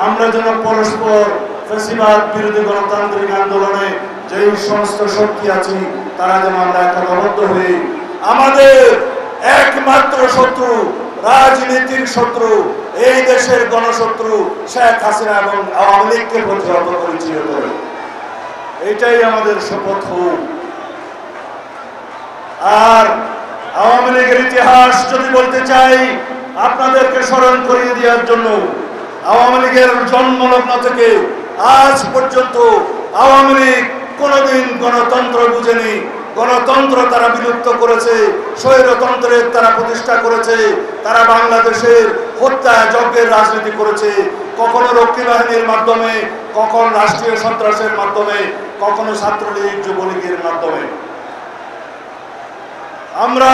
আমরা যেন পরস্পর ফ্যাসিবাদ বিরোধী গণতান্ত্রিক আন্দোলনে যে সমস্ত শক্তি আছি তারা যেন আমরা একতাবদ্ধ হই। আমাদের একমাত্র শত্রু, রাজনীতির শত্রু, এই দেশের গণশত্রু শেখ হাসিনা এবং আওয়ামী লীগকে প্রতিহত করেছিল। এটাই আমাদের শপথ হোক। আর আওয়ামী লীগের ইতিহাস যদি বলতে চাই, আপনাদেরকে স্মরণ করিয়ে দেওয়ার জন্য, আওয়ামী লীগের জন্মলগ্ন থেকে আজ পর্যন্ত আওয়ামী লীগ কোনোদিন গণতন্ত্র বুঝেনি। গণতন্ত্র তারা বিলুপ্ত করেছে, স্বৈরতন্ত্রের তারা প্রতিষ্ঠা করেছে, তারা বাংলাদেশের হত্যা যজ্ঞের রাজনীতি করেছে, কখনো রক্ষী বাহিনীর মাধ্যমে, কখনো রাষ্ট্রীয় সন্ত্রাসের মাধ্যমে, কখনো ছাত্রলীগ যুবলীগের মাধ্যমে। আমরা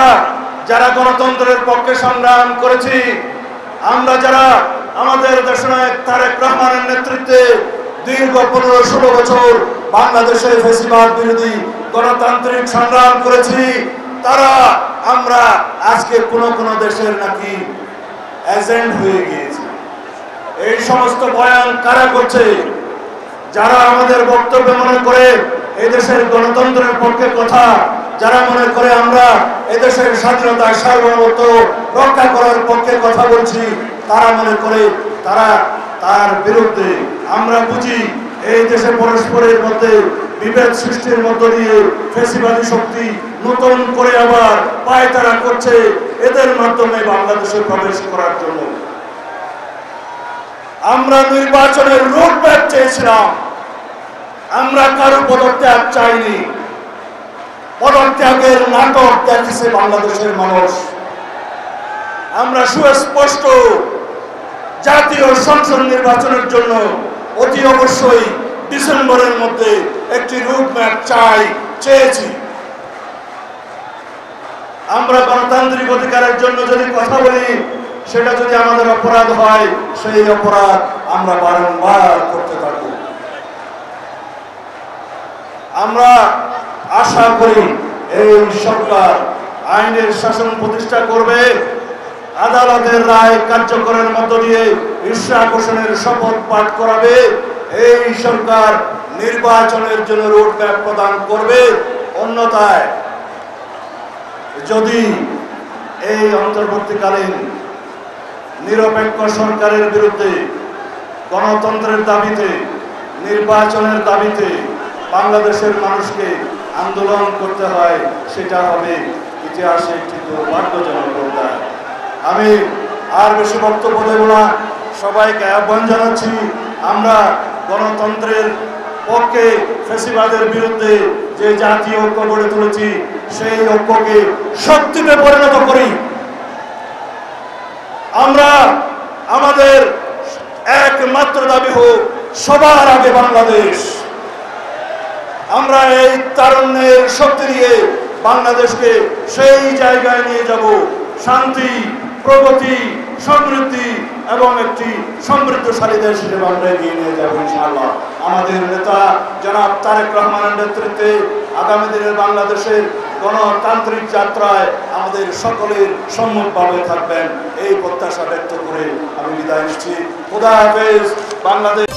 যারা গণতন্ত্রের পক্ষে সংগ্রাম করেছি, আমরা যারা আমাদের দেশনায়ক তারেক রহমানের নেতৃত্বে দীর্ঘ 15-16 বছর বাংলাদেশে ফ্যাসিবাদ বিরোধী গণতান্ত্রিক সংগ্রাম করেছি, তারা আমরা আজকে কোন দেশের নাকি এজেন্ট হয়ে গিয়েছি। এই সমস্ত বয়ান কারা করছে? যারা আমাদের বক্তব্য মনে করে এই দেশের গণতন্ত্রের পক্ষে কথা, যারা মনে করে আমরা এদেশের স্বাধীনতা সার্বভৌমত্ব রক্ষা করার পক্ষে কথা বলছি, তারা মনে করে তারা তার বিরুদ্ধে। আমরা বুঝি এই দেশে পরস্পরের মধ্যে বিভেদ সৃষ্টির মধ্য দিয়ে ফ্যাসিবাদী শক্তি নতুন করে আবার পায়তারা করছে এদের মাধ্যমে বাংলাদেশে প্রবেশ করার জন্য। আমরা নির্বাচনের রোডম্যাপ চেয়েছিলাম, আমরা কারো পদত্যাগ চাইনি। পদত্যাগের নাটক দেখেছে বাংলাদেশের মানুষ। আমরা সুস্পষ্ট জাতীয় সংসদ নির্বাচনের জন্য অতি অবশ্যই ডিসেম্বরের মধ্যে একটি রুটম্যাপ চেয়েছি। আমরা গণতান্ত্রিক অধিকারের জন্য যদি কথা বলি, সেটা যদি আমাদের অপরাধ হয়, সেই অপরাধ আমরা বারংবার করতে থাকব। আমরা আশা করি এই সরকার আইনের শাসন প্রতিষ্ঠা করবে, আদালতের রায় কার্যকরের মধ্য দিয়ে ইশরাক হোসেনের শপথ পাঠ করাবে, এই সরকার নির্বাচনের জন্য রোডম্যাপ প্রদান করবে। অন্যথায় যদি এই অন্তর্বর্তীকালীন নিরপেক্ষ সরকারের বিরুদ্ধে গণতন্ত্রের দাবিতে, নির্বাচনের দাবিতে বাংলাদেশের মানুষকে আন্দোলন করতে হয়, সেটা হবে ইতিহাসে একটি দুর্ভাগ্যজনক অধ্যায়। আমি আর বেশি বক্তব্য দেব না, সবাইকে আহ্বান জানাচ্ছি আমরা গণতন্ত্রের পক্ষে ফ্যাসিবাদের বিরুদ্ধে যে জাতীয় ঐক্য গড়ে তুলেছি, সেই ঐক্যকে শক্তিতে পরিণত করি। আমরা আমাদের একমাত্র দাবি হোক সবার আগে বাংলাদেশ। আমরা এই তারুণ্যের শক্তি দিয়ে বাংলাদেশকে সেই জায়গায় নিয়ে যাব, শান্তি, প্রগতি, সমৃদ্ধি এবং একটি সমৃদ্ধশালী দেশ হিসেবে আমরা এগিয়ে নিয়ে যাবো ইনশাআল্লাহ। আমাদের নেতা জনাব তারেক রহমানের নেতৃত্বে আগামী দিনের বাংলাদেশের গণতান্ত্রিক যাত্রায় আমাদের সকলের সম্মুখভাবে থাকবেন, এই প্রত্যাশা ব্যক্ত করে আমি বিদায় নিচ্ছি। খোদা হাফেজ। বাংলাদেশ।